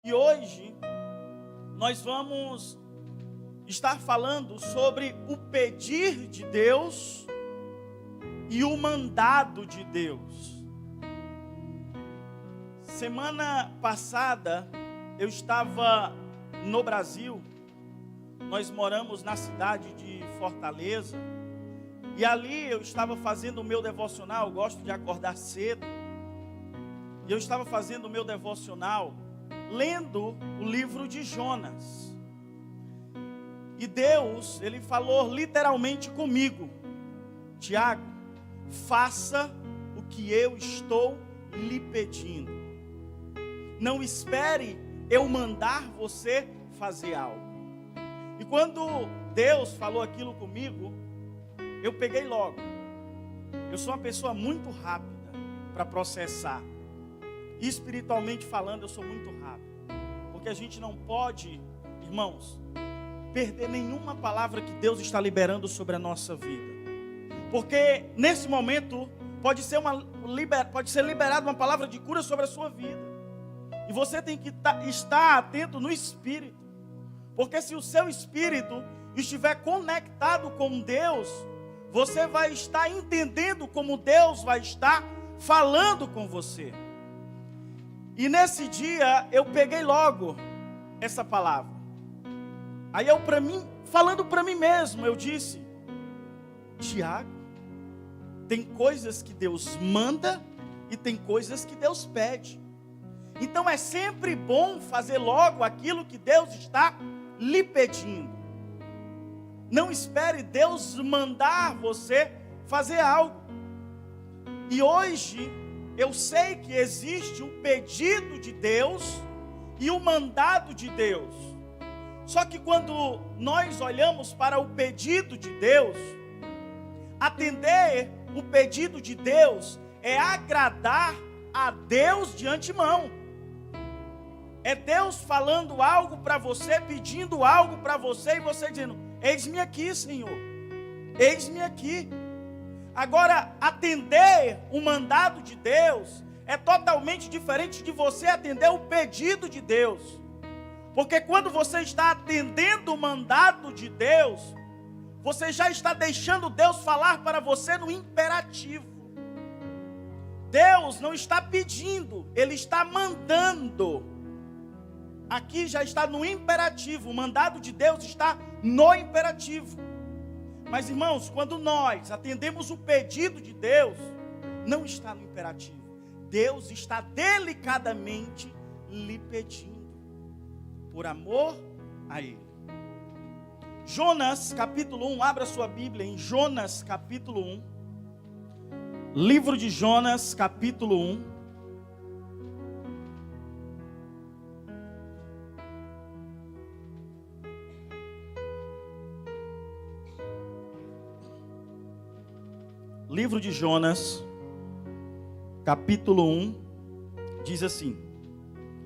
E hoje nós vamos estar falando sobre o pedir de Deus e o mandado de Deus. Semana passada eu estava no Brasil, nós moramos na cidade de Fortaleza, e ali eu estava fazendo o meu devocional. Eu gosto de acordar cedo, e eu estava fazendo o meu devocional, lendo o livro de Jonas. E Deus, Ele falou literalmente comigo: Tiago, faça o que eu estou lhe pedindo. Não espere eu mandar você fazer algo. E quando Deus falou aquilo comigo, eu peguei logo. Eu sou uma pessoa muito rápida para processar. Espiritualmente falando, eu sou muito rápido. Porque a gente não pode, irmãos, perder nenhuma palavra que Deus está liberando sobre a nossa vida. Porque nesse momento pode ser liberada uma palavra de cura sobre a sua vida. E você tem que estar atento no espírito. Porque se o seu espírito estiver conectado com Deus, você vai estar entendendo como Deus vai estar falando com você. E nesse dia eu peguei logo essa palavra. Aí eu falando para mim mesmo, eu disse: Tiago, tem coisas que Deus manda e tem coisas que Deus pede. Então é sempre bom fazer logo aquilo que Deus está lhe pedindo. Não espere Deus mandar você fazer algo. E hoje eu sei que existe o pedido de Deus e o mandado de Deus. Só que quando nós olhamos para o pedido de Deus, atender o pedido de Deus é agradar a Deus de antemão. É Deus falando algo para você, pedindo algo para você, e você dizendo: eis-me aqui, Senhor, eis-me aqui. Agora, atender o mandado de Deus é totalmente diferente de você atender o pedido de Deus. Porque quando você está atendendo o mandado de Deus, você já está deixando Deus falar para você no imperativo. Deus não está pedindo, Ele está mandando. Aqui já está no imperativo, o mandado de Deus está no imperativo. Mas, irmãos, quando nós atendemos o pedido de Deus, não está no imperativo. Deus está delicadamente lhe pedindo, por amor a Ele. Jonas capítulo 1, abra sua Bíblia em Jonas capítulo 1. Livro de Jonas capítulo 1. Livro de Jonas, capítulo 1, diz assim: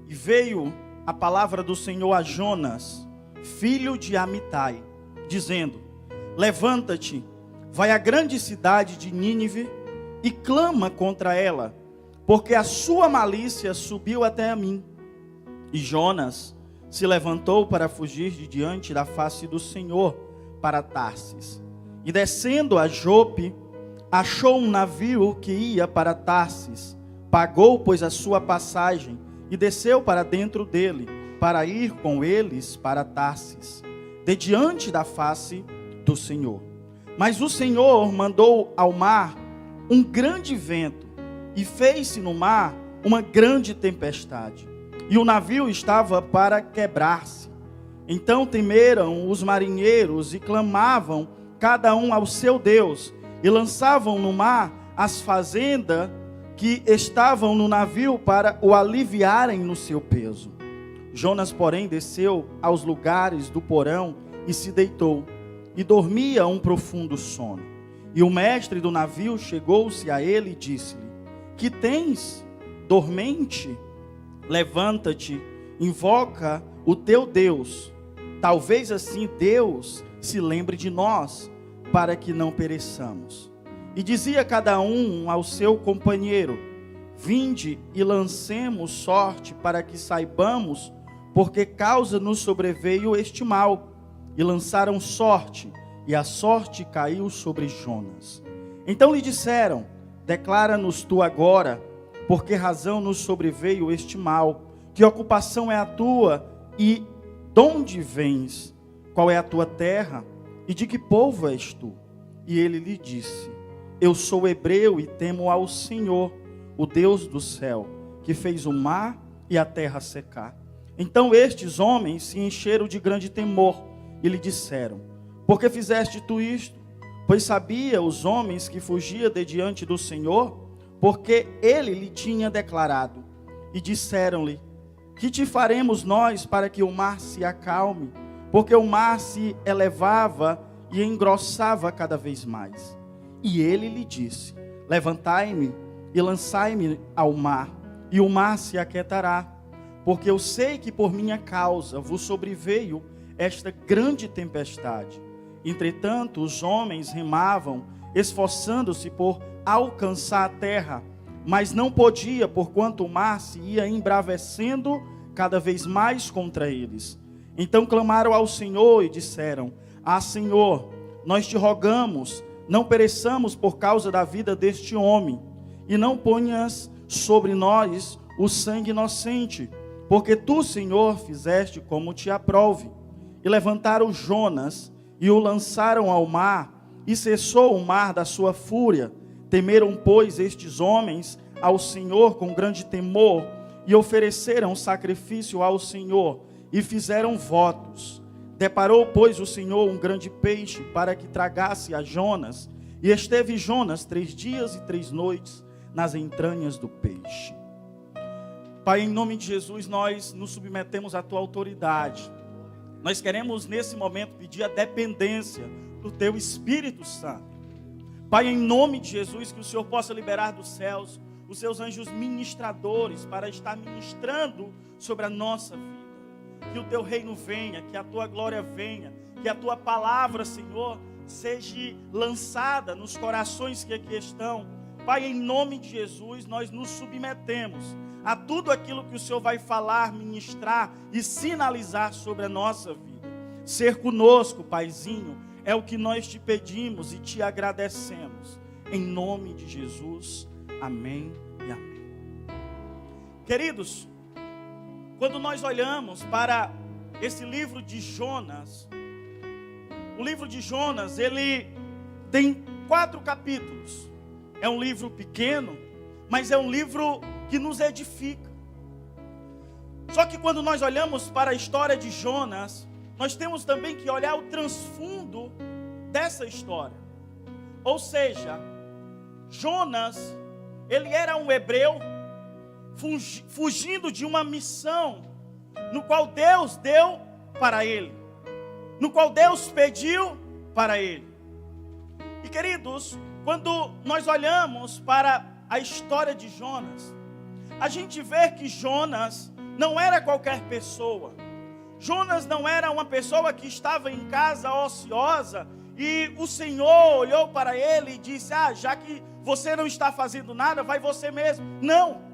E veio a palavra do Senhor a Jonas, filho de Amitai, dizendo: Levanta-te, vai à grande cidade de Nínive e clama contra ela, porque a sua malícia subiu até a mim. E Jonas se levantou para fugir de diante da face do Senhor para Tarsis. E descendo a Jope, achou um navio que ia para Tarsis, pagou, pois, a sua passagem, e desceu para dentro dele, para ir com eles para Tarsis, de diante da face do Senhor. Mas o Senhor mandou ao mar um grande vento, e fez-se no mar uma grande tempestade, e o navio estava para quebrar-se. Então temeram os marinheiros e clamavam cada um ao seu Deus, e lançavam no mar as fazendas que estavam no navio para o aliviarem no seu peso. Jonas, porém, desceu aos lugares do porão e se deitou, e dormia um profundo sono. E o mestre do navio chegou-se a ele e disse-lhe: Que tens, dormente? Levanta-te, invoca o teu Deus. Talvez assim Deus se lembre de nós, para que não pereçamos. E dizia cada um ao seu companheiro: Vinde e lancemos sorte, para que saibamos porque causa nos sobreveio este mal. E lançaram sorte, e a sorte caiu sobre Jonas. Então lhe disseram: declara-nos tu agora, por que razão nos sobreveio este mal? Que ocupação é a tua, e de onde vens? Qual é a tua terra, e de que povo és tu? E ele lhe disse: eu sou hebreu e temo ao Senhor, o Deus do céu, que fez o mar e a terra secar. Então estes homens se encheram de grande temor, e lhe disseram: por que fizeste tu isto? Pois sabia os homens que fugia de diante do Senhor, porque ele lhe tinha declarado. E disseram-lhe: que te faremos nós para que o mar se acalme? Porque o mar se elevava e engrossava cada vez mais. E ele lhe disse: levantai-me e lançai-me ao mar, e o mar se aquietará. Porque eu sei que por minha causa vos sobreveio esta grande tempestade. Entretanto, os homens remavam, esforçando-se por alcançar a terra, mas não podia, porquanto o mar se ia embravecendo cada vez mais contra eles. Então clamaram ao Senhor e disseram: ah, Senhor, nós te rogamos, não pereçamos por causa da vida deste homem, e não ponhas sobre nós o sangue inocente, porque tu, Senhor, fizeste como te aprouve. E levantaram Jonas e o lançaram ao mar, e cessou o mar da sua fúria. Temeram, pois, estes homens ao Senhor com grande temor, e ofereceram sacrifício ao Senhor, e fizeram votos. Deparou, pois, o Senhor um grande peixe para que tragasse a Jonas, e esteve Jonas 3 dias e 3 noites nas entranhas do peixe. Pai, em nome de Jesus, nós nos submetemos à tua autoridade. Nós queremos nesse momento pedir a dependência do teu Espírito Santo. Pai, em nome de Jesus, que o Senhor possa liberar dos céus os seus anjos ministradores para estar ministrando sobre a nossa vida. Que o teu reino venha, que a tua glória venha, que a tua palavra, Senhor, seja lançada nos corações que aqui estão. Pai, em nome de Jesus, nós nos submetemos a tudo aquilo que o Senhor vai falar, ministrar e sinalizar sobre a nossa vida. Ser conosco, Paizinho, é o que nós te pedimos e te agradecemos. Em nome de Jesus, amém e amém. Queridos, quando nós olhamos para esse livro de Jonas, o livro de Jonas, ele tem 4 capítulos. É um livro pequeno, mas é um livro que nos edifica. Só que quando nós olhamos para a história de Jonas, nós temos também que olhar o transfundo dessa história. Ou seja, Jonas, ele era um hebreu fugindo de uma missão no qual Deus deu para ele, no qual Deus pediu para ele. E queridos, quando nós olhamos para a história de Jonas, a gente vê que Jonas não era qualquer pessoa. Jonas não era uma pessoa que estava em casa ociosa e o Senhor olhou para ele e disse: já que você não está fazendo nada, vai você mesmo. Não.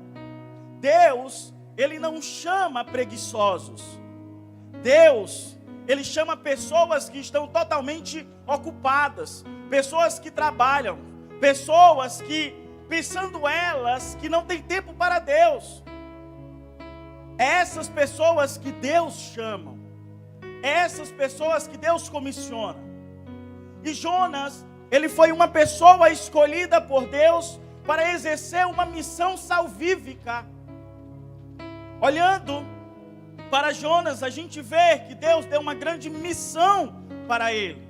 Deus, ele não chama preguiçosos. Deus, ele chama pessoas que estão totalmente ocupadas, pessoas que trabalham, pessoas que, pensando elas, que não tem tempo para Deus. É essas pessoas que Deus chama, é essas pessoas que Deus comissiona. E Jonas, ele foi uma pessoa escolhida por Deus para exercer uma missão salvífica. Olhando para Jonas, a gente vê que Deus deu uma grande missão para ele.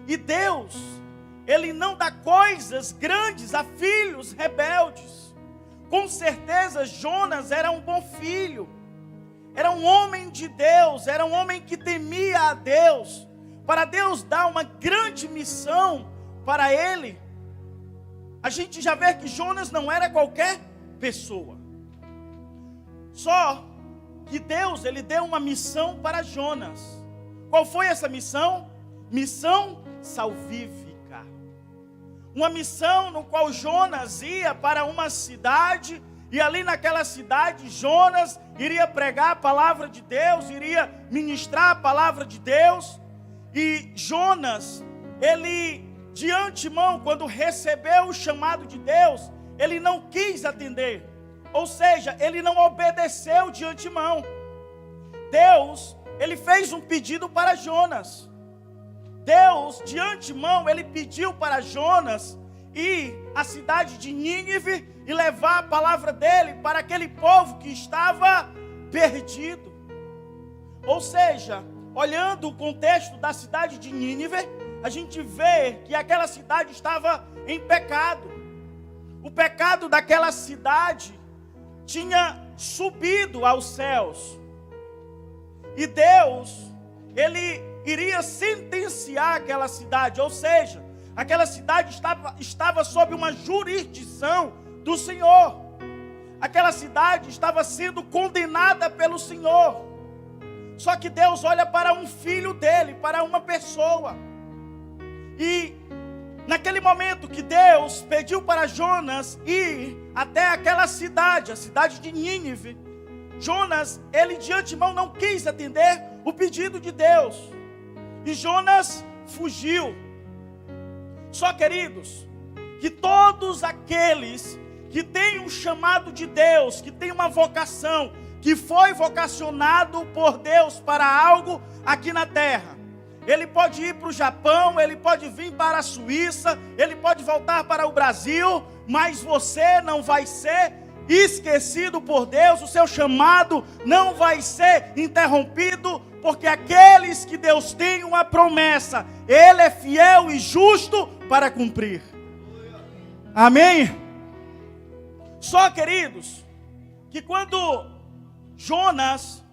E Deus, ele não dá coisas grandes a filhos rebeldes. Com certeza Jonas era um bom filho, era um homem de Deus, era um homem que temia a Deus. Para Deus dar uma grande missão para ele, a gente já vê que Jonas não era qualquer pessoa. Só que Deus, ele deu uma missão para Jonas. Qual foi essa missão? Missão salvífica. Uma missão no qual Jonas ia para uma cidade E ali naquela cidade, Jonas iria pregar a palavra de Deus, iria ministrar a palavra de Deus. E Jonas, ele de antemão, quando recebeu o chamado de Deus, ele não quis atender. Ou seja, ele não obedeceu de antemão. Deus, ele fez um pedido para Jonas. Deus, de antemão, ele pediu para Jonas ir à cidade de Nínive e levar a palavra dele para aquele povo que estava perdido. Ou seja, olhando o contexto da cidade de Nínive, a gente vê que aquela cidade estava em pecado. O pecado daquela cidade tinha subido aos céus. E Deus, ele iria sentenciar aquela cidade, ou seja, aquela cidade estava sob uma jurisdição do Senhor. Aquela cidade estava sendo condenada pelo Senhor. Só que Deus olha para um filho dele, para uma pessoa. E naquele momento que Deus pediu para Jonas ir até aquela cidade, a cidade de Nínive, Jonas, ele de antemão não quis atender o pedido de Deus. E Jonas fugiu. Só, queridos, que todos aqueles que têm um chamado de Deus, que têm uma vocação, que foi vocacionado por Deus para algo aqui na terra. Ele pode ir para o Japão, ele pode vir para a Suíça, ele pode voltar para o Brasil, mas você não vai ser esquecido por Deus, o seu chamado não vai ser interrompido, porque aqueles que Deus tem uma promessa, Ele é fiel e justo para cumprir. Amém? Só, queridos, que quando Jonas,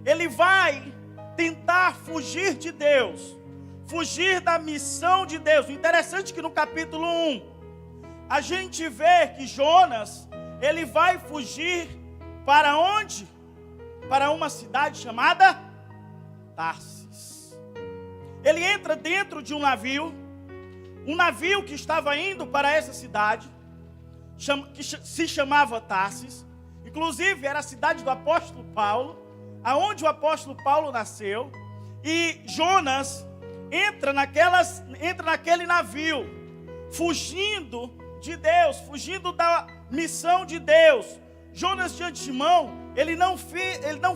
ele vai tentar fugir de Deus, fugir da missão de Deus. O interessante é que no capítulo 1, a gente vê que Jonas, ele vai fugir para onde? Para uma cidade chamada Tarsis. Ele entra dentro de um navio que estava indo para essa cidade, que se chamava Tarsis. Inclusive era a cidade do apóstolo Paulo, aonde o apóstolo Paulo nasceu. E Jonas entra naquele navio, fugindo de Deus, fugindo da missão de Deus. Jonas de antemão, ele não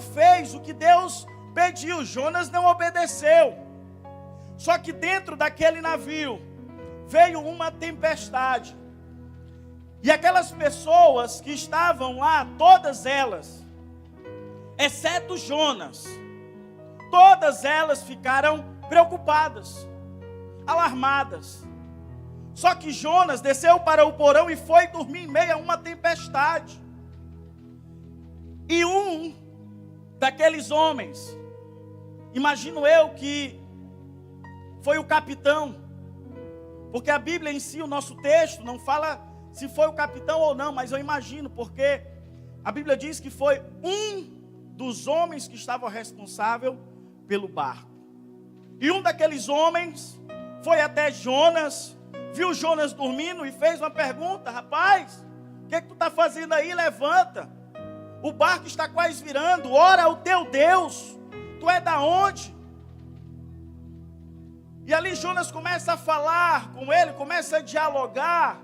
fez o que Deus pediu. Jonas não obedeceu. Só que dentro daquele navio veio uma tempestade. E aquelas pessoas que estavam lá, todas elas, exceto Jonas, todas elas ficaram preocupadas, alarmadas. Só que Jonas desceu para o porão e foi dormir em meio a uma tempestade. E um daqueles homens, imagino eu que foi o capitão, porque a Bíblia em si, o nosso texto, não fala se foi o capitão ou não, mas eu imagino, porque a Bíblia diz que foi um dos homens que estavam responsável pelo barco. E um daqueles homens foi até Jonas, viu Jonas dormindo e fez uma pergunta: rapaz, o que tu está fazendo aí? Levanta, o barco está quase virando, ora ao teu Deus, tu é da onde? E ali Jonas começa a falar com ele, começa a dialogar,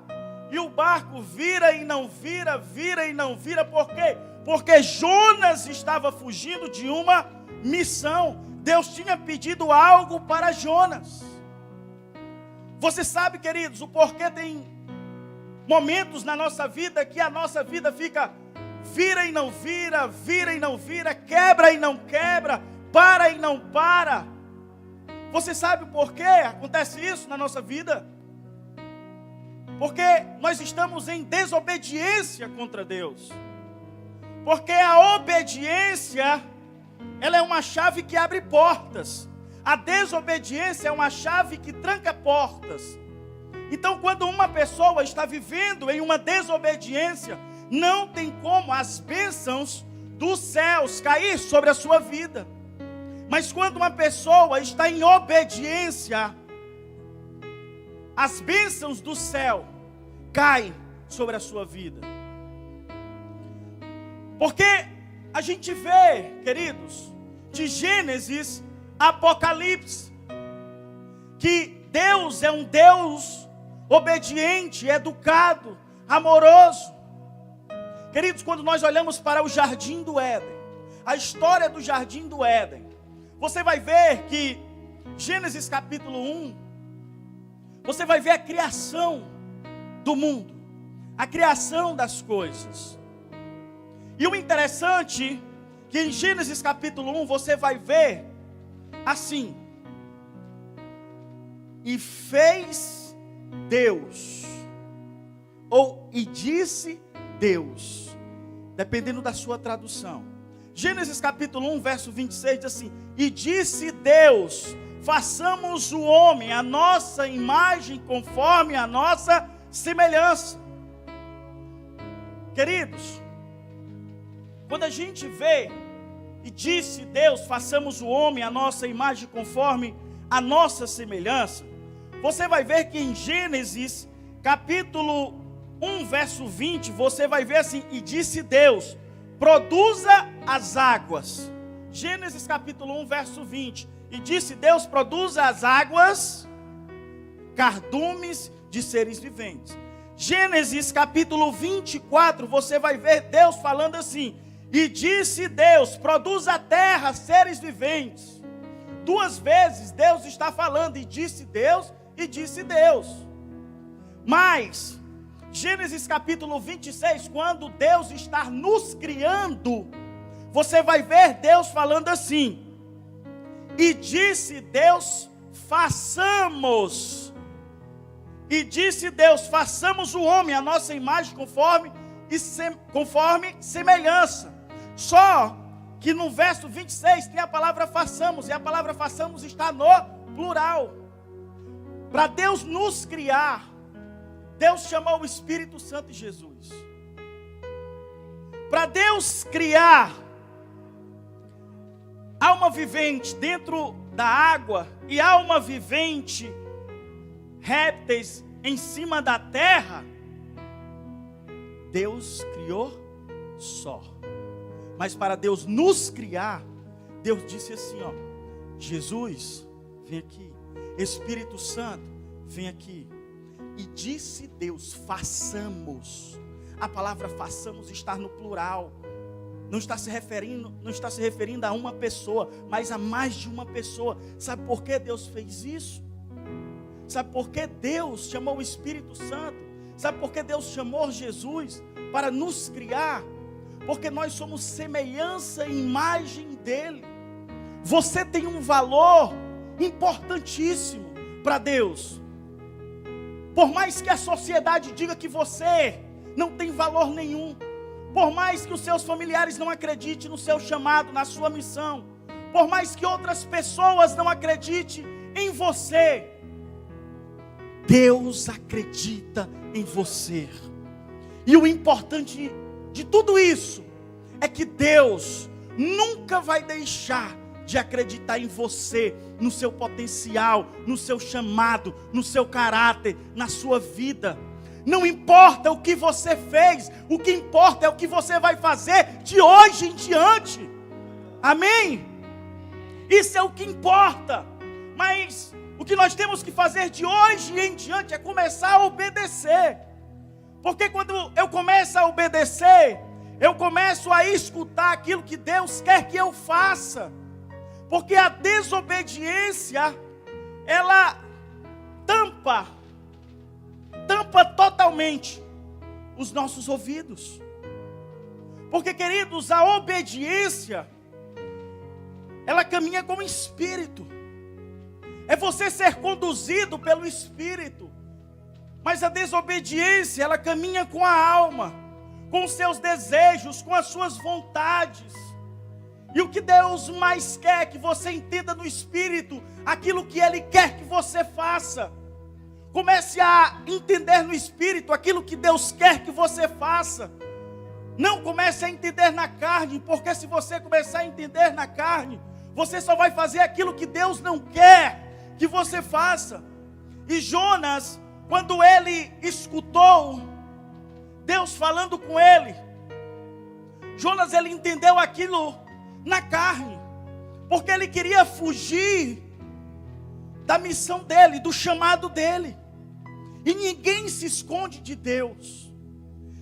e o barco vira e não vira, vira e não vira. Por quê? Porque Jonas estava fugindo de uma missão. Deus tinha pedido algo para Jonas. Você sabe, queridos, o porquê tem momentos na nossa vida que a nossa vida fica vira e não vira, vira e não vira, quebra e não quebra, para e não para. Você sabe o porquê acontece isso na nossa vida? Porque nós estamos em desobediência contra Deus. Porque a obediência, ela é uma chave que abre portas. A desobediência é uma chave que tranca portas. Então, quando uma pessoa está vivendo em uma desobediência, não tem como as bênçãos dos céus cair sobre a sua vida. Mas quando uma pessoa está em obediência, as bênçãos do céu caem sobre a sua vida. Porque a gente vê, queridos, de Gênesis a Apocalipse, que Deus é um Deus obediente, educado, amoroso. Queridos, quando nós olhamos para o Jardim do Éden, a história do Jardim do Éden, você vai ver que Gênesis capítulo 1, você vai ver a criação do mundo, a criação das coisas. E o interessante que em Gênesis capítulo 1 você vai ver assim: e fez Deus, ou e disse Deus, dependendo da sua tradução. Gênesis capítulo 1, verso 26 diz assim: e disse Deus, façamos o homem a nossa imagem, conforme a nossa semelhança. Queridos, quando a gente vê, e disse Deus, façamos o homem a nossa imagem, conforme a nossa semelhança, você vai ver que em Gênesis capítulo 1, verso 20, você vai ver assim: e disse Deus, produza as águas. Gênesis capítulo 1, verso 20. E disse Deus, produza as águas, cardumes de seres viventes. Gênesis capítulo 24, você vai ver Deus falando assim: e disse Deus, produza a terra, seres viventes. Duas vezes Deus está falando, e disse Deus, e disse Deus. Mas Gênesis capítulo 26, quando Deus está nos criando, você vai ver Deus falando assim: e disse Deus, façamos. E disse Deus, façamos o homem a nossa imagem, conforme semelhança. Só que no verso 26 tem a palavra façamos, e a palavra façamos está no plural. Para Deus nos criar, Deus chamou o Espírito Santo e Jesus. Para Deus criar alma vivente dentro da água e alma vivente, répteis em cima da terra, Deus criou só. Mas para Deus nos criar, Deus disse assim, ó: Jesus, vem aqui. Espírito Santo, vem aqui. E disse Deus, façamos. A palavra façamos está no plural. Não está se referindo a uma pessoa, mas a mais de uma pessoa. Sabe por que Deus fez isso? Sabe por que Deus chamou o Espírito Santo? Sabe por que Deus chamou Jesus para nos criar? Porque nós somos semelhança e imagem dele. Você tem um valor importantíssimo para Deus. Por mais que a sociedade diga que você não tem valor nenhum, por mais que os seus familiares não acreditem no seu chamado, na sua missão, por mais que outras pessoas não acreditem em você, Deus acredita em você. E o importante de tudo isso é que Deus nunca vai deixar de acreditar em você, no seu potencial, no seu chamado, no seu caráter, na sua vida. Não importa o que você fez, o que importa é o que você vai fazer de hoje em diante. Amém? Isso é o que importa. Mas o que nós temos que fazer de hoje em diante é começar a obedecer. Porque quando eu começo a obedecer, eu começo a escutar aquilo que Deus quer que eu faça. Porque a desobediência, ela tampa totalmente os nossos ouvidos. Porque, queridos, a obediência, ela caminha com o Espírito. É você ser conduzido pelo Espírito. Mas a desobediência, ela caminha com a alma, com os seus desejos, com as suas vontades. E o que Deus mais quer é que você entenda no Espírito aquilo que Ele quer que você faça. Comece a entender no Espírito aquilo que Deus quer que você faça. Não comece a entender na carne, porque se você começar a entender na carne, você só vai fazer aquilo que Deus não quer que você faça. E Jonas, quando ele escutou Deus falando com ele, Jonas, ele entendeu aquilo na carne, porque ele queria fugir da missão dele, do chamado dele. E ninguém se esconde de Deus.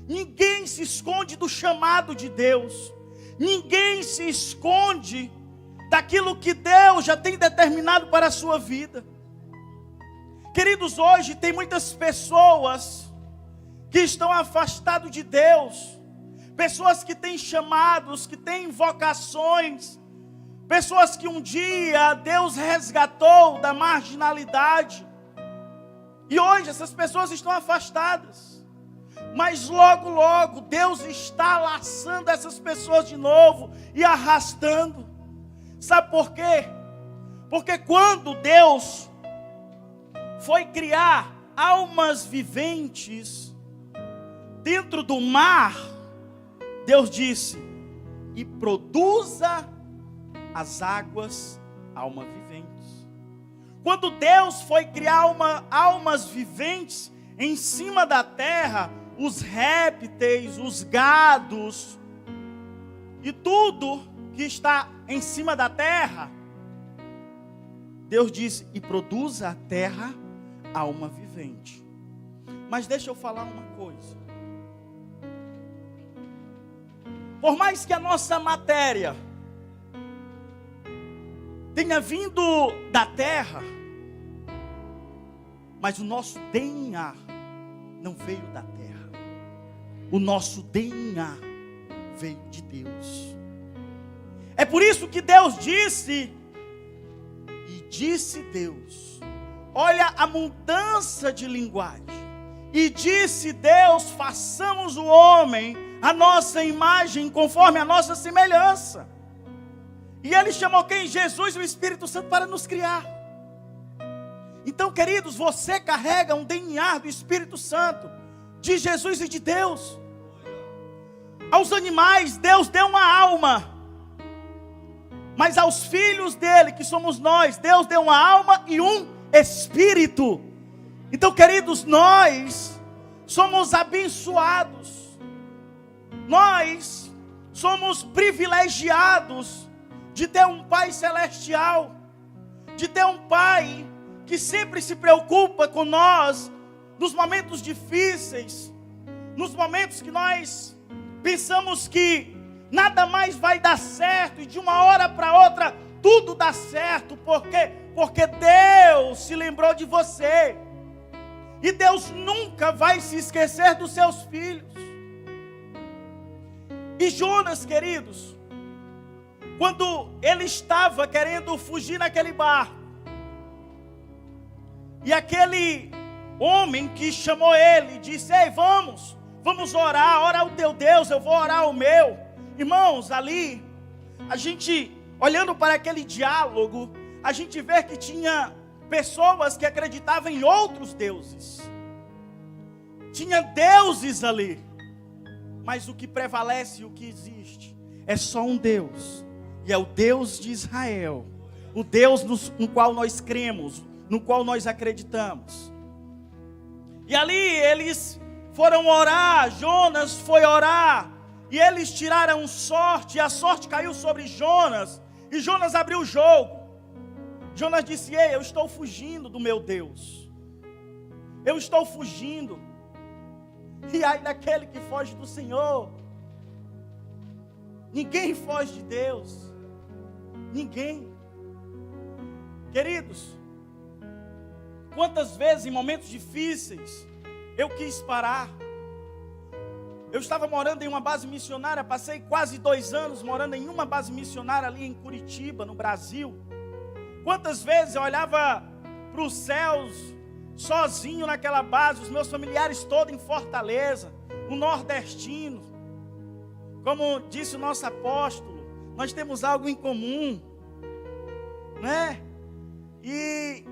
Ninguém se esconde do chamado de Deus. Ninguém se esconde daquilo que Deus já tem determinado para a sua vida. Queridos, hoje tem muitas pessoas que estão afastadas de Deus. Pessoas que têm chamados, que têm vocações. Pessoas que um dia Deus resgatou da marginalidade. E hoje essas pessoas estão afastadas. Mas logo, logo, Deus está laçando essas pessoas de novo e arrastando. Sabe por quê? Porque quando Deus foi criar almas viventes dentro do mar, Deus disse: e produza as águas almas viventes. Quando Deus foi criar almas viventes em cima da terra, os répteis, os gados e tudo que está em cima da terra, Deus disse: e produza a terra alma vivente. Mas deixa eu falar uma coisa. Por mais que a nossa matéria tenha vindo da terra, mas o nosso DNA não veio da terra. O nosso DNA veio de Deus. É por isso que Deus disse, e disse Deus, olha a mudança de linguagem. E disse Deus: façamos o homem a nossa imagem, conforme a nossa semelhança. E Ele chamou quem? Jesus e o Espírito Santo para nos criar. Então, queridos, você carrega um DNA do Espírito Santo, de Jesus e de Deus. Aos animais, Deus deu uma alma. Mas aos filhos dele, que somos nós, Deus deu uma alma e um espírito. Então, queridos, nós somos abençoados. Nós somos privilegiados de ter um Pai celestial, de ter um Pai que sempre se preocupa com nós nos momentos difíceis, nos momentos que nós pensamos que nada mais vai dar certo, e de uma hora para outra tudo dá certo. Por quê? Porque Deus se lembrou de você. E Deus nunca vai se esquecer dos seus filhos. E Jonas, queridos, quando ele estava querendo fugir naquele barco, e aquele homem que chamou ele disse: ei, vamos orar, ora o teu Deus, eu vou orar o meu. Irmãos, ali, a gente, olhando para aquele diálogo, a gente vê que tinha pessoas que acreditavam em outros deuses. Tinha deuses ali. Mas o que prevalece, o que existe, é só um Deus. E é o Deus de Israel. O Deus no qual nós cremos, no qual nós acreditamos. E ali eles foram orar, Jonas foi orar. E eles tiraram sorte, e a sorte caiu sobre Jonas. E Jonas abriu o jogo. Jonas disse: ei, eu estou fugindo do meu Deus. Eu estou fugindo. E ai daquele que foge do Senhor. Ninguém foge de Deus. Ninguém. Queridos, quantas vezes em momentos difíceis eu quis parar. Eu estava morando em uma base missionária, passei quase 2 anos morando em uma base missionária ali em Curitiba, no Brasil. Quantas vezes eu olhava para os céus, sozinho naquela base, os meus familiares todos em Fortaleza, um nordestino. Como disse o nosso apóstolo, nós temos algo em comum, né? E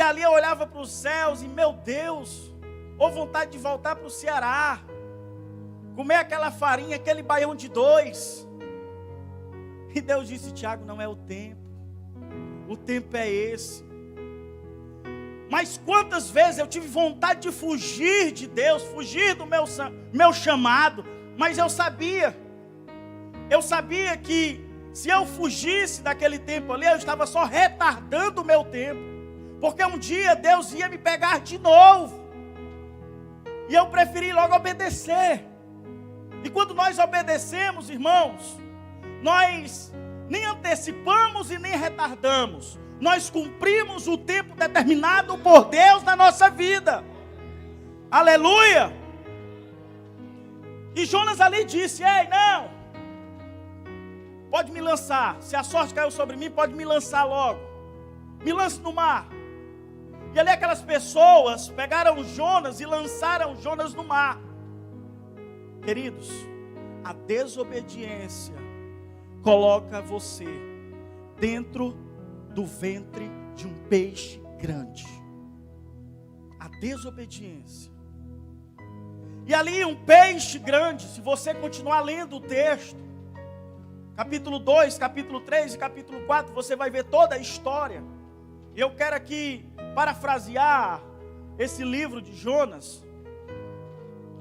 ali eu olhava para os céus e, meu Deus, ou vontade de voltar para o Ceará, comer aquela farinha, aquele baião de 2. E Deus disse: Tiago, não é o tempo é esse. Mas quantas vezes eu tive vontade de fugir de Deus, fugir do meu chamado, mas eu sabia eu sabia que se eu fugisse daquele tempo ali, eu estava só retardando o meu tempo. Porque um dia Deus ia me pegar de novo. E eu preferi logo obedecer. E quando nós obedecemos, irmãos, nós nem antecipamos e nem retardamos. Nós cumprimos o tempo determinado por Deus na nossa vida. Aleluia! E Jonas ali disse: ei, não, pode me lançar. Se a sorte caiu sobre mim, pode me lançar logo. Me lance no mar. E ali aquelas pessoas pegaram Jonas e lançaram Jonas no mar. Queridos, a desobediência coloca você dentro do ventre de um peixe grande. A desobediência. E ali um peixe grande, se você continuar lendo o texto, capítulo 2, capítulo 3 e capítulo 4, você vai ver toda a história. Eu quero aqui parafrasear esse livro de Jonas.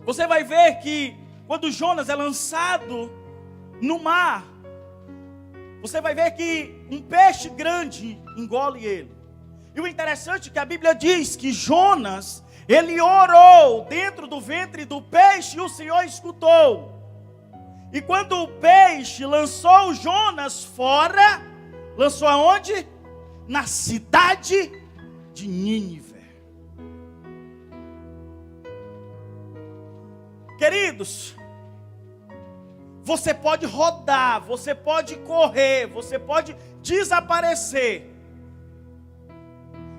Você vai ver que quando Jonas é lançado no mar, você vai ver que um peixe grande engole ele. E o interessante é que a Bíblia diz que Jonas, ele orou dentro do ventre do peixe e o Senhor escutou. E quando o peixe lançou Jonas fora, lançou aonde? Na cidade de Nínive. Queridos, você pode rodar, você pode correr, você pode desaparecer.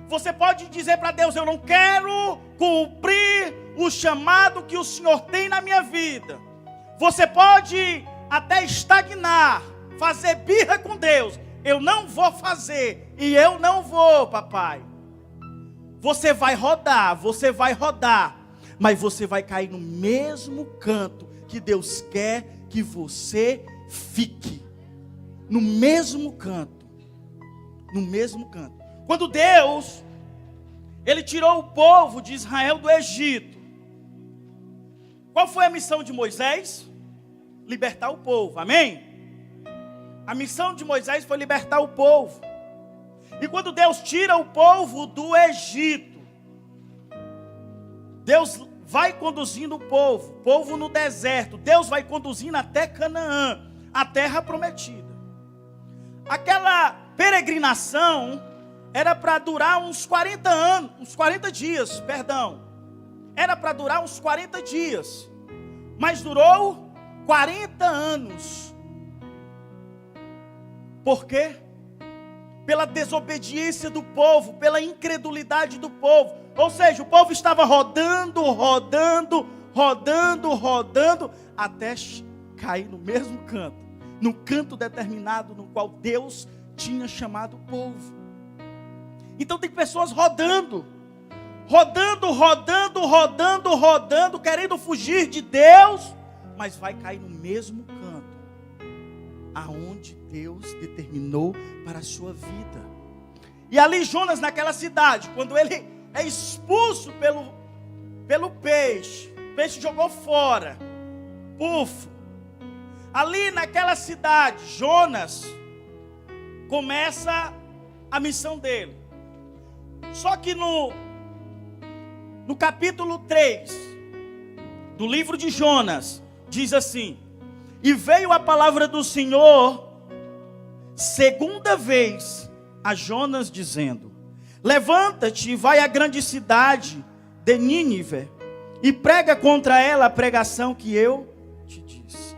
Você pode dizer para Deus: eu não quero cumprir o chamado que o Senhor tem na minha vida. Você pode até estagnar, fazer birra com Deus. Eu não vou fazer, e eu não vou, papai. Você vai rodar, mas você vai cair no mesmo canto que Deus quer que você fique. No mesmo canto. No mesmo canto. Quando Deus, Ele tirou o povo de Israel do Egito, qual foi a missão de Moisés? Libertar o povo, amém? A missão de Moisés foi libertar o povo. E quando Deus tira o povo do Egito, Deus vai conduzindo o povo no deserto. Deus vai conduzindo até Canaã, a terra prometida. Aquela peregrinação era para durar uns 40 dias. Era para durar uns 40 dias. Mas durou 40 anos. Por quê? Pela desobediência do povo, pela incredulidade do povo. Ou seja, o povo estava rodando, até cair no mesmo canto, no canto determinado no qual Deus tinha chamado o povo. Então tem pessoas rodando, querendo fugir de Deus, mas vai cair no mesmo canto aonde Deus determinou para a sua vida. E ali Jonas, naquela cidade, quando ele é expulso pelo peixe, o peixe jogou fora, ali naquela cidade, Jonas começa a missão dele. Só que no capítulo 3 do livro de Jonas, diz assim: e veio a palavra do Senhor segunda vez a Jonas, dizendo: levanta-te e vai à grande cidade de Nínive e prega contra ela a pregação que eu te disse.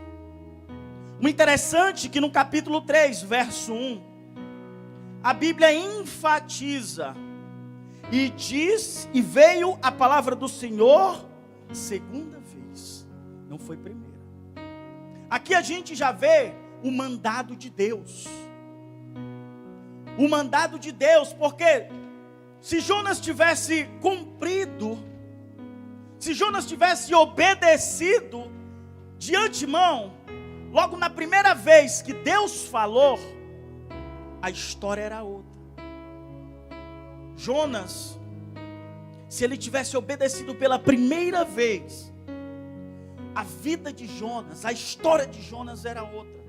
O interessante é que no capítulo 3, verso 1, a Bíblia enfatiza e diz: e veio a palavra do Senhor segunda vez, não foi primeira. Aqui a gente já vê o mandado de Deus. O mandado de Deus, porque se Jonas tivesse cumprido, se Jonas tivesse obedecido de antemão, logo na primeira vez que Deus falou, a história era outra. Jonas, se ele tivesse obedecido pela primeira vez, a vida de Jonas, a história de Jonas era outra.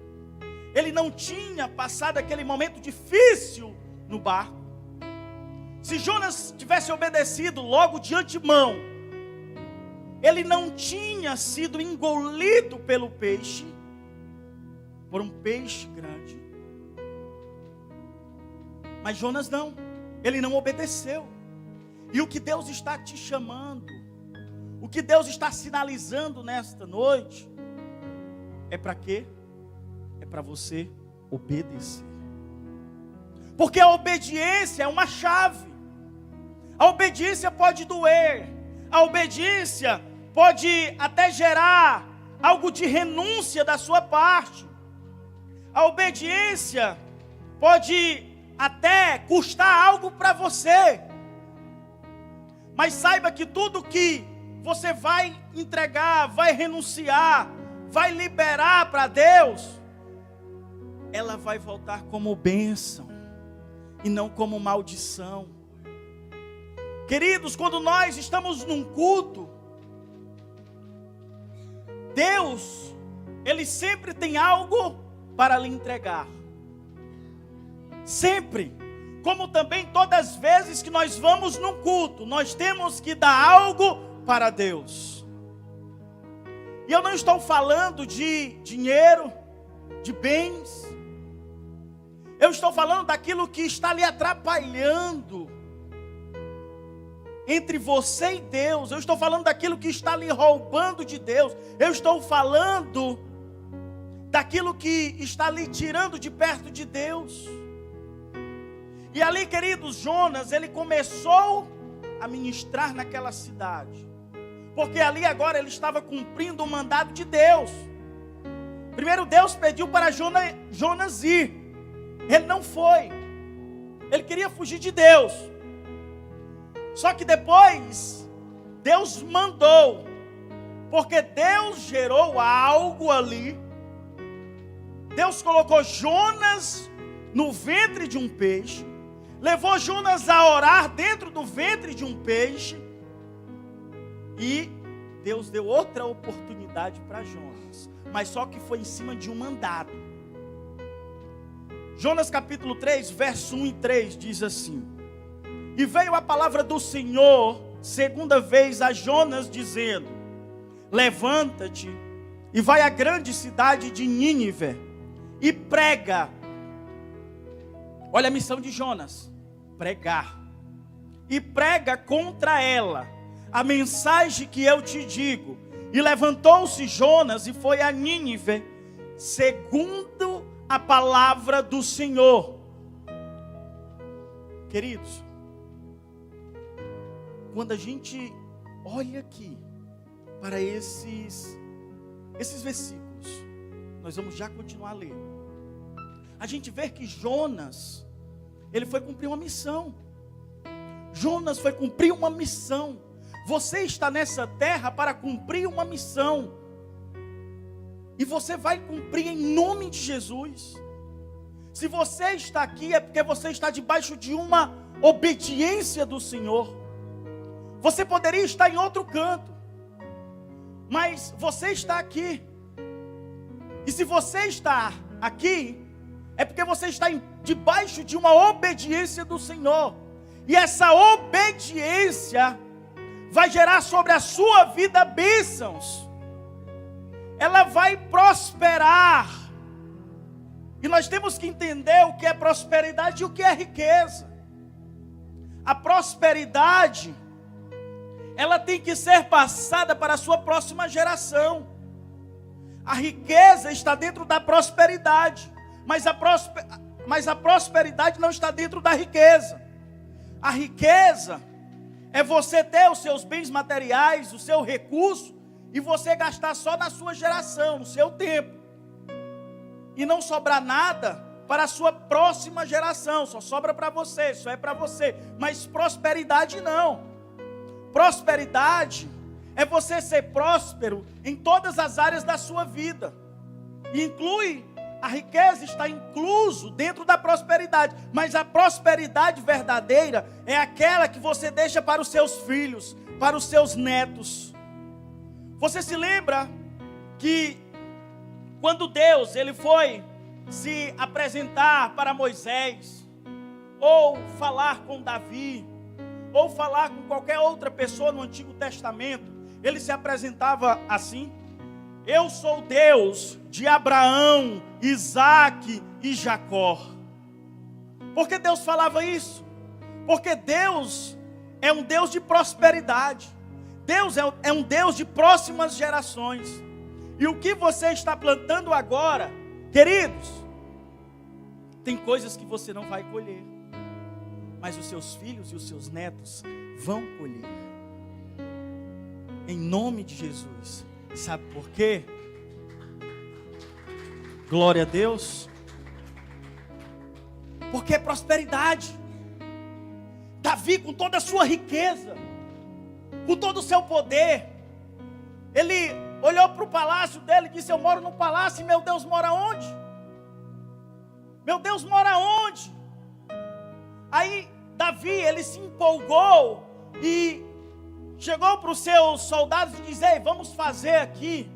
ele não tinha passado aquele momento difícil no barco. Se Jonas tivesse obedecido logo de antemão, ele não tinha sido engolido pelo peixe, por um peixe grande. Mas Jonas não, ele não obedeceu. E o que Deus está te chamando, o que Deus está sinalizando nesta noite, é para quê? É para você obedecer. Porque a obediência é uma chave. A obediência pode doer. A obediência pode até gerar algo de renúncia da sua parte. A obediência pode até custar algo para você. Mas saiba que tudo que você vai entregar, vai renunciar, vai liberar para Deus, ela vai voltar como bênção e não como maldição. Queridos, quando nós estamos num culto, Deus, Ele sempre tem algo para lhe entregar. Sempre. Como também todas as vezes que nós vamos num culto, nós temos que dar algo para Deus. E eu não estou falando de dinheiro, de bens. Eu estou falando daquilo que está lhe atrapalhando entre você e Deus. Eu estou falando daquilo que está lhe roubando de Deus. Eu estou falando daquilo que está lhe tirando de perto de Deus. E ali, queridos, Jonas, ele começou a ministrar naquela cidade. Porque ali agora ele estava cumprindo o mandado de Deus. Primeiro Deus pediu para Jonas ir. Ele não foi. Ele queria fugir de Deus. Só que depois, Deus mandou. Porque Deus gerou algo ali. Deus colocou Jonas no ventre de um peixe. Levou Jonas a orar dentro do ventre de um peixe. E Deus deu outra oportunidade para Jonas. Mas só que foi em cima de um mandado. Jonas capítulo 3, verso 1 e 3 diz assim: E veio a palavra do Senhor segunda vez a Jonas dizendo: Levanta-te e vai à grande cidade de Nínive e prega. Olha a missão de Jonas: pregar. E prega contra ela a mensagem que eu te digo. E levantou-se Jonas e foi a Nínive, segundo a palavra do Senhor. Queridos, quando a gente olha aqui para esses versículos, nós vamos já continuar a ler. A gente vê que Jonas, ele foi cumprir uma missão. Jonas foi cumprir uma missão. Você está nessa terra para cumprir uma missão. E você vai cumprir em nome de Jesus. Se você está aqui é porque você está debaixo de uma obediência do Senhor. Você poderia estar em outro canto, mas você está aqui. E se você está aqui, é porque você está debaixo de uma obediência do Senhor. E essa obediência vai gerar sobre a sua vida bênçãos. Ela vai prosperar. E nós temos que entender o que é prosperidade e o que é riqueza. A prosperidade, ela tem que ser passada para a sua próxima geração. A riqueza está dentro da prosperidade, mas a prosperidade não está dentro da riqueza. A riqueza é você ter os seus bens materiais, o seu recurso, e você gastar só na sua geração, no seu tempo. E não sobrar nada para a sua próxima geração, só sobra para você, só é para você. Mas prosperidade não. Prosperidade é você ser próspero em todas as áreas da sua vida. E inclui, a riqueza está incluso dentro da prosperidade. Mas a prosperidade verdadeira é aquela que você deixa para os seus filhos, para os seus netos. Você se lembra que quando Deus, ele foi se apresentar para Moisés, ou falar com Davi, ou falar com qualquer outra pessoa no Antigo Testamento, ele se apresentava assim: eu sou o Deus de Abraão, Isaque e Jacó. Por que Deus falava isso? Porque Deus é um Deus de prosperidade. Deus é um Deus de próximas gerações. E o que você está plantando agora, queridos, tem coisas que você não vai colher, mas os seus filhos e os seus netos vão colher. Em nome de Jesus. Sabe por quê? Glória a Deus. Porque é prosperidade. Davi, com toda a sua riqueza, com todo o seu poder, ele olhou para o palácio dele e disse: eu moro num palácio, e meu Deus mora onde? Meu Deus mora onde? Aí Davi, ele se empolgou e chegou para os seus soldados e disse: ei, vamos fazer aqui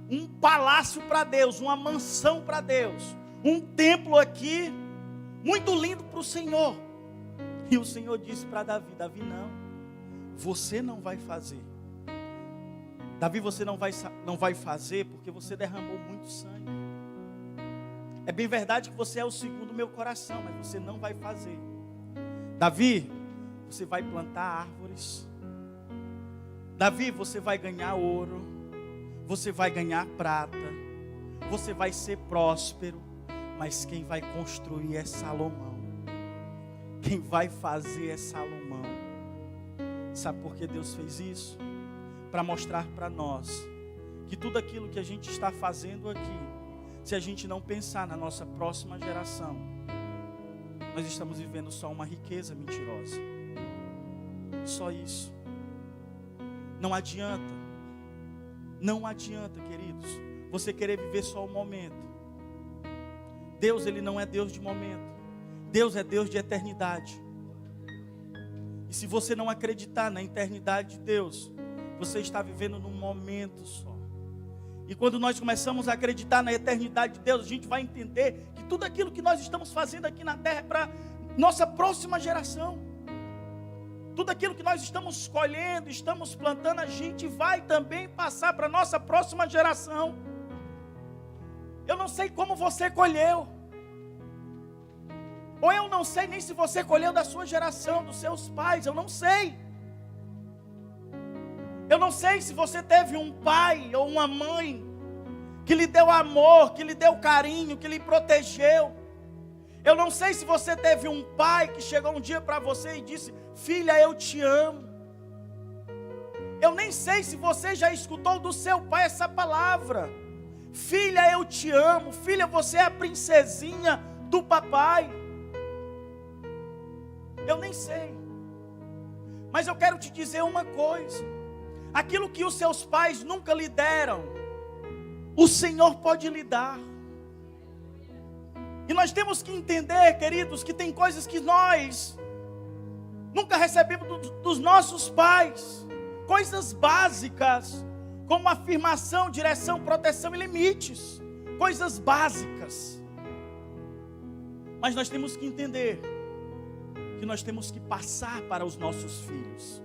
um palácio para Deus, uma mansão para Deus, um templo aqui, muito lindo para o Senhor. E o Senhor disse para Davi: Davi, não, você não vai fazer. Davi, você não vai fazer porque você derramou muito sangue. É bem verdade que você é o segundo meu coração, mas você não vai fazer. Davi, você vai plantar árvores. Davi, você vai ganhar ouro. Você vai ganhar prata. Você vai ser próspero. Mas quem vai construir é Salomão. Quem vai fazer é Salomão. Sabe por que Deus fez isso? Para mostrar para nós que tudo aquilo que a gente está fazendo aqui, se a gente não pensar na nossa próxima geração, nós estamos vivendo só uma riqueza mentirosa. Só isso. Não adianta, queridos, você querer viver só o momento. Deus, Ele não é Deus de momento. Deus é Deus de eternidade. E se você não acreditar na eternidade de Deus, você está vivendo num momento só. E quando nós começamos a acreditar na eternidade de Deus, a gente vai entender que tudo aquilo que nós estamos fazendo aqui na terra é para nossa próxima geração. Tudo aquilo que nós estamos colhendo, estamos plantando, a gente vai também passar para a nossa próxima geração. Eu não sei como você colheu. Ou eu não sei nem se você colheu da sua geração, dos seus pais, eu não sei. Eu não sei se você teve um pai ou uma mãe que lhe deu amor, que lhe deu carinho, que lhe protegeu. Eu não sei se você teve um pai que chegou um dia para você e disse: filha, eu te amo. Eu nem sei se você já escutou do seu pai essa palavra: filha, eu te amo. Filha, você é a princesinha do papai. Eu nem sei. Mas eu quero te dizer uma coisa: aquilo que os seus pais nunca lhe deram, o Senhor pode lhe dar. E nós temos que entender, queridos, que tem coisas que nós nunca recebemos dos nossos pais. Coisas básicas, como afirmação, direção, proteção e limites. Coisas básicas. Mas nós temos que entender que nós temos que passar para os nossos filhos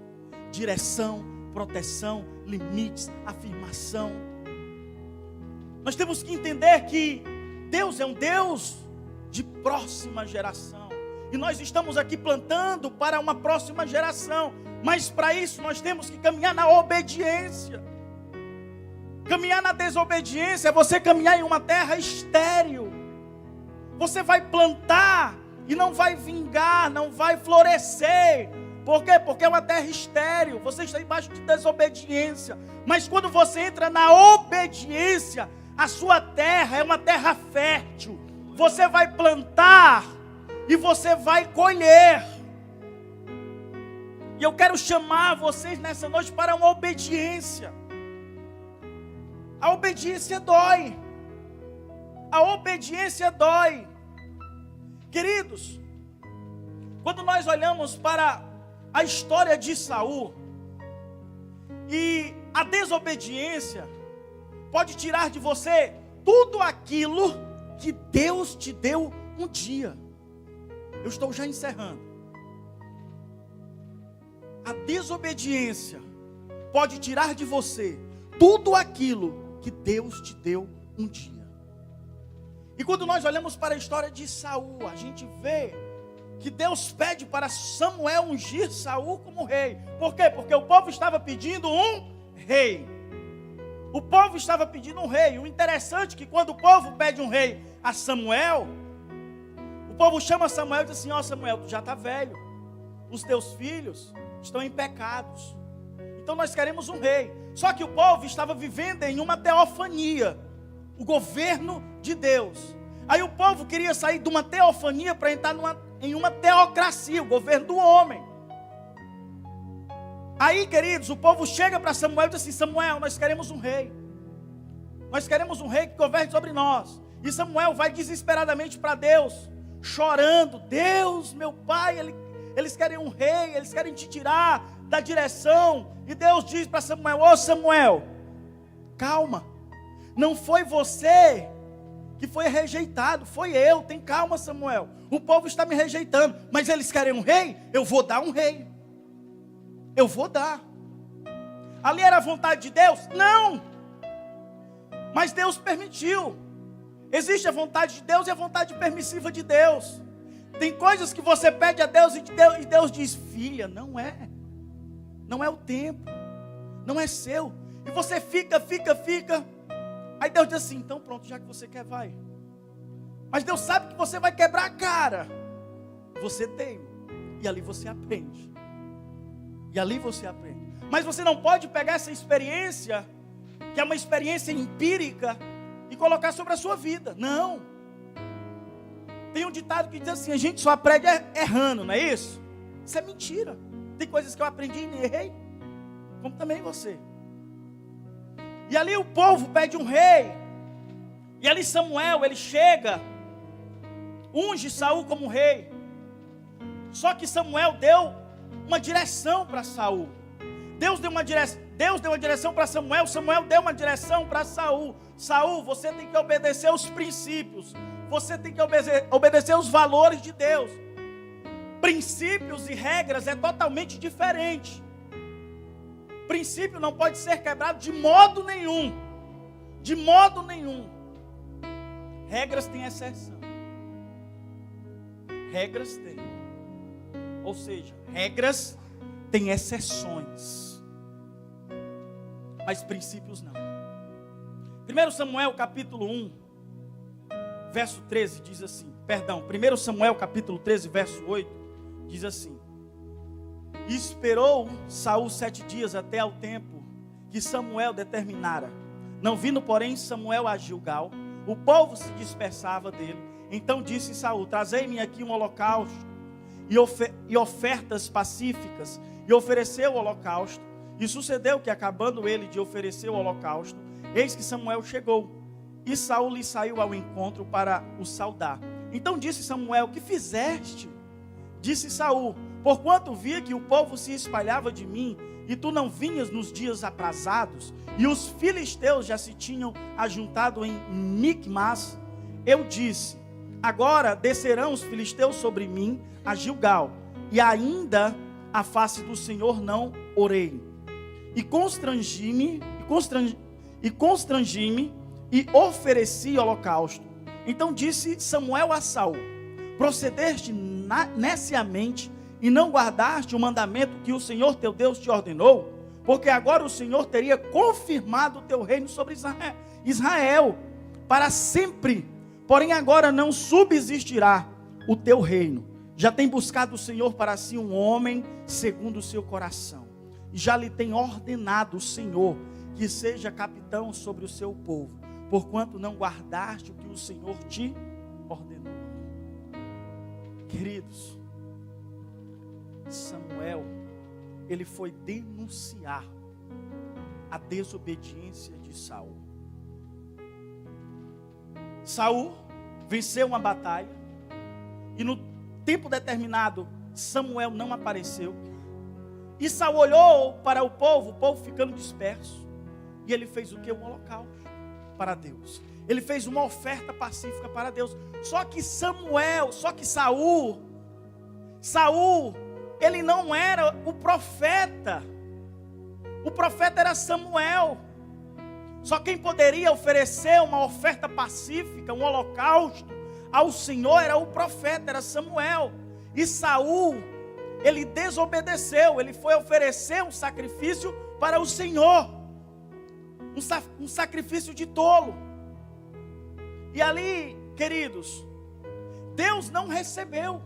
direção, proteção, limites, afirmação. Nós temos que entender que Deus é um Deus de próxima geração. E nós estamos aqui plantando para uma próxima geração. Mas para isso nós temos que caminhar na obediência. Caminhar na desobediência é você caminhar em uma terra estéril. Você vai plantar e não vai vingar, não vai florescer. Por quê? Porque é uma terra estéril. Você está embaixo de desobediência. Mas quando você entra na obediência, a sua terra é uma terra fértil. Você vai plantar e você vai colher. E eu quero chamar vocês nessa noite para uma obediência. A obediência dói. A obediência dói. Queridos, quando nós olhamos para a história de Saul, e a desobediência pode tirar de você tudo aquilo que Deus te deu um dia. Eu estou já encerrando. A desobediência pode tirar de você tudo aquilo que Deus te deu um dia. E quando nós olhamos para a história de Saul, a gente vê que Deus pede para Samuel ungir Saul como rei. Por quê? Porque o povo estava pedindo um rei. O povo estava pedindo um rei. O interessante é que quando o povo pede um rei a Samuel, o povo chama Samuel e diz assim: ó Samuel, tu já está velho, os teus filhos estão em pecados, então nós queremos um rei. Só que o povo estava vivendo em uma teofania, o governo de Deus. Aí o povo queria sair de uma teofania para entrar em uma teocracia, o governo do homem. Aí, queridos, o povo chega para Samuel e diz assim: Samuel, nós queremos um rei. Nós queremos um rei que governe sobre nós. E Samuel vai desesperadamente para Deus, chorando: Deus, meu pai, eles querem um rei, eles querem te tirar da direção. E Deus diz para Samuel: ô Samuel, calma, não foi você que foi rejeitado, foi eu. Tem calma, Samuel, o povo está me rejeitando, mas eles querem um rei, eu vou dar um rei, eu vou dar. Ali era a vontade de Deus? Não, mas Deus permitiu. Existe a vontade de Deus e a vontade permissiva de Deus. Tem coisas que você pede a Deus e Deus diz: filha, não é o tempo, não é seu. E você fica. Aí Deus diz assim: então pronto, já que você quer, vai. Mas Deus sabe que você vai quebrar a cara. Você teima, e ali você aprende. Mas você não pode pegar essa experiência, que é uma experiência empírica, e colocar sobre a sua vida. Não. Tem um ditado que diz assim: a gente só aprende errando, não é isso? Isso é mentira. Tem coisas que eu aprendi e errei, como também você. E ali o povo pede um rei. E ali Samuel, ele chega, unge Saul como rei. Só que Samuel deu uma direção para Saul. Deus deu uma direção para Samuel. Samuel deu uma direção para Saul. Saul, você tem que obedecer os princípios. Você tem que obedecer os valores de Deus. Princípios e regras é totalmente diferente. Princípio não pode ser quebrado de modo nenhum. De modo nenhum. Regras têm exceção. Regras têm. Ou seja, regras têm exceções. Mas princípios não. 1 Samuel capítulo 1, verso 13 diz assim. 1 Samuel capítulo 13, verso 8 diz assim: e esperou Saul 7 dias até ao tempo que Samuel determinara. Não vindo, porém, Samuel a Gilgal, o povo se dispersava dele. Então disse Saul: trazei-me aqui um holocausto e ofertas pacíficas. E ofereceu o holocausto. E sucedeu que, acabando ele de oferecer o holocausto, eis que Samuel chegou. E Saul lhe saiu ao encontro para o saudar. Então disse Samuel: que fizeste? Disse Saul: porquanto via que o povo se espalhava de mim, e tu não vinhas nos dias aprazados, e os filisteus já se tinham ajuntado em Micmas, eu disse: agora descerão os filisteus sobre mim a Gilgal, e ainda a face do Senhor não orei. E constrangi-me e ofereci holocausto. Então disse Samuel a Saul: procedeste neciamente e não guardaste o mandamento que o Senhor teu Deus te ordenou, porque agora o Senhor teria confirmado o teu reino sobre Israel para sempre. Porém agora não subsistirá o teu reino. Já tem buscado o Senhor para si um homem segundo o seu coração, e já lhe tem ordenado o Senhor que seja capitão sobre o seu povo, porquanto não guardaste o que o Senhor te ordenou. Queridos, Samuel, ele foi denunciar a desobediência de Saul. Saul venceu uma batalha, e no tempo determinado Samuel não apareceu, e Saul olhou para o povo ficando disperso, e ele fez o que? Um holocausto para Deus. Ele fez uma oferta pacífica para Deus. Só que Saul, ele não era o profeta. O profeta era Samuel. Só quem poderia oferecer uma oferta pacífica, um holocausto ao Senhor, era o profeta, era Samuel. E Saul, ele desobedeceu, ele foi oferecer um sacrifício para o Senhor, um sacrifício de tolo. E ali, queridos, Deus não recebeu.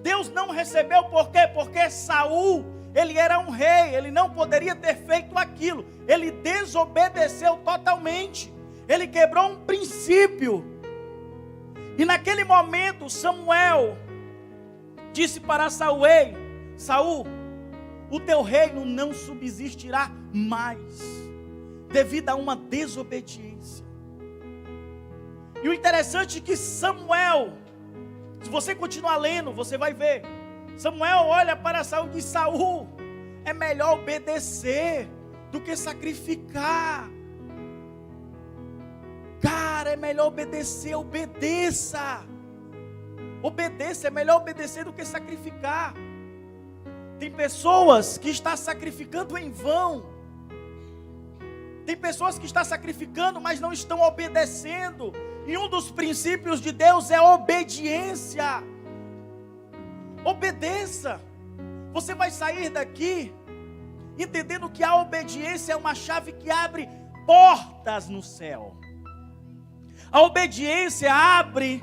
Deus não recebeu por quê? Porque Saul, ele era um rei, ele não poderia ter feito aquilo. Ele desobedeceu totalmente. Ele quebrou um princípio. E naquele momento, Samuel disse para Saul: ei, Saul, o teu reino não subsistirá mais, devido a uma desobediência. E o interessante é que Samuel, se você continuar lendo, você vai ver, Samuel olha para Saul e diz: Saul, é melhor obedecer do que sacrificar. Cara, é melhor obedecer, obedeça. Obedeça, é melhor obedecer do que sacrificar. Tem pessoas que estão sacrificando em vão. Tem pessoas que estão sacrificando, mas não estão obedecendo. E um dos princípios de Deus é a obediência. Obedeça. Você vai sair daqui entendendo que a obediência é uma chave que abre portas no céu. A obediência abre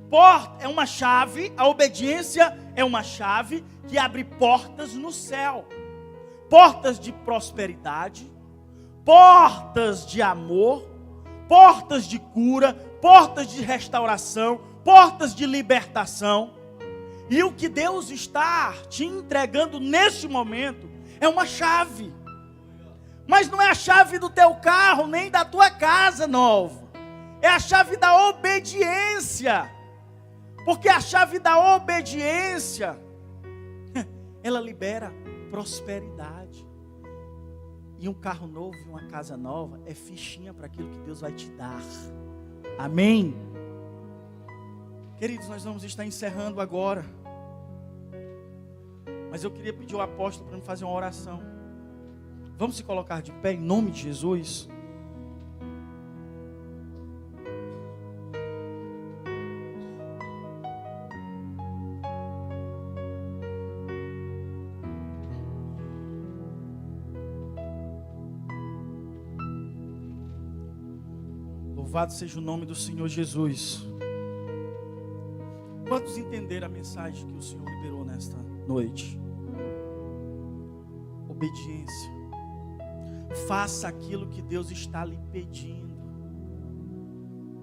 portas, é uma chave. A obediência é uma chave que abre portas no céu. Portas de prosperidade, portas de amor, portas de cura, portas de restauração, portas de libertação. E o que Deus está te entregando neste momento é uma chave. Mas não é a chave do teu carro, nem da tua casa nova. É a chave da obediência. Porque a chave da obediência, ela libera prosperidade. E um carro novo e uma casa nova é fichinha para aquilo que Deus vai te dar. Amém? Queridos, nós vamos estar encerrando agora. Mas eu queria pedir ao apóstolo para me fazer uma oração. Vamos se colocar de pé em nome de Jesus. Louvado seja o nome do Senhor Jesus. Quantos entenderam a mensagem que o Senhor liberou nesta noite? Obediência. Faça aquilo que Deus está lhe pedindo.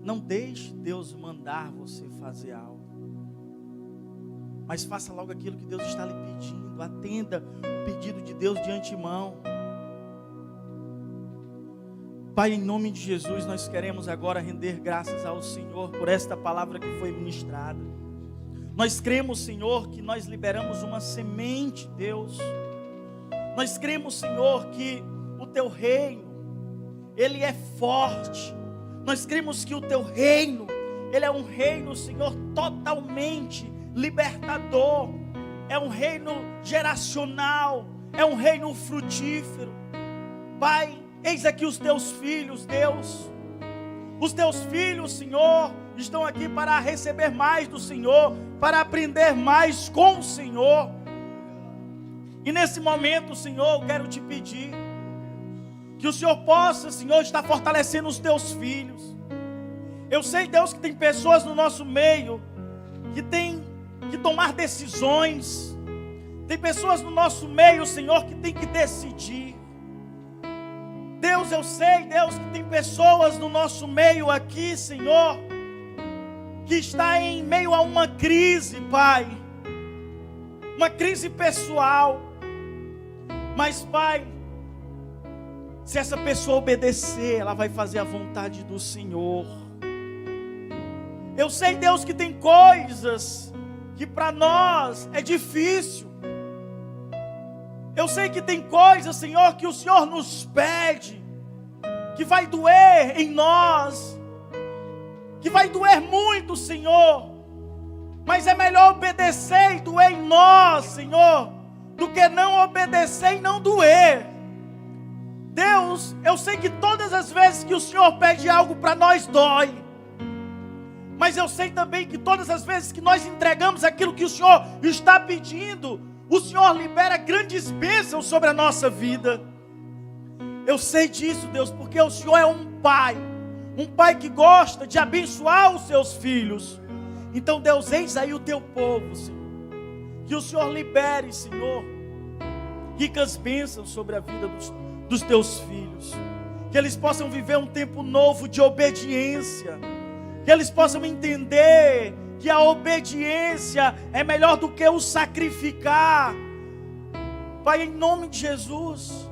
Não deixe Deus mandar você fazer algo, mas faça logo aquilo que Deus está lhe pedindo. Atenda o pedido de Deus de antemão. Pai, em nome de Jesus, nós queremos agora render graças ao Senhor por esta palavra que foi ministrada. Nós cremos, Senhor, que nós liberamos uma semente, Deus. Nós cremos, Senhor, que o Teu reino, Ele é forte. Nós cremos que o Teu reino, Ele é um reino, Senhor, totalmente libertador. É um reino geracional, é um reino frutífero. Pai, eis aqui os Teus filhos, Deus. Os Teus filhos, Senhor, estão aqui para receber mais do Senhor, para aprender mais com o Senhor. E nesse momento, Senhor, eu quero te pedir que o Senhor possa, Senhor, estar fortalecendo os Teus filhos. Eu sei, Deus, que tem pessoas no nosso meio que tem que tomar decisões. Tem pessoas no nosso meio, Senhor, que tem que decidir. Deus, eu sei, Deus, que tem pessoas no nosso meio aqui, Senhor, que está em meio a uma crise, Pai. Uma crise pessoal. Mas, Pai, se essa pessoa obedecer, ela vai fazer a vontade do Senhor. Eu sei, Deus, que tem coisas que para nós é difícil. Eu sei que tem coisas, Senhor, que o Senhor nos pede, que vai doer em nós, que vai doer muito, Senhor. Mas é melhor obedecer e doer em nós, Senhor, do que não obedecer e não doer. Deus, eu sei que todas as vezes que o Senhor pede algo para nós dói. Mas eu sei também que todas as vezes que nós entregamos aquilo que o Senhor está pedindo, o Senhor libera grandes bênçãos sobre a nossa vida. Eu sei disso, Deus, porque o Senhor é um pai que gosta de abençoar os seus filhos. Então, Deus, eis aí o teu povo, Senhor. Que o Senhor libere, Senhor, ricas bênçãos sobre a vida dos teus filhos. Que eles possam viver um tempo novo de obediência. Que eles possam entender que a obediência é melhor do que o sacrificar. Pai, em nome de Jesus,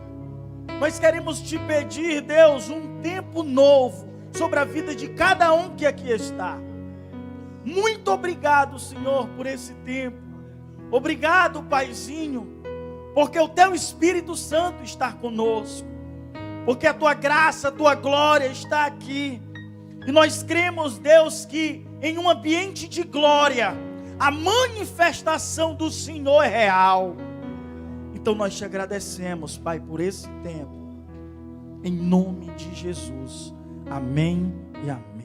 nós queremos te pedir, Deus, um tempo novo sobre a vida de cada um que aqui está. Muito obrigado, Senhor, por esse tempo. Obrigado, Paizinho, porque o teu Espírito Santo está conosco, porque a tua graça, a tua glória está aqui. E nós cremos, Deus, que em um ambiente de glória, a manifestação do Senhor é real. Então nós te agradecemos, Pai, por esse tempo. Em nome de Jesus. Amém e amém.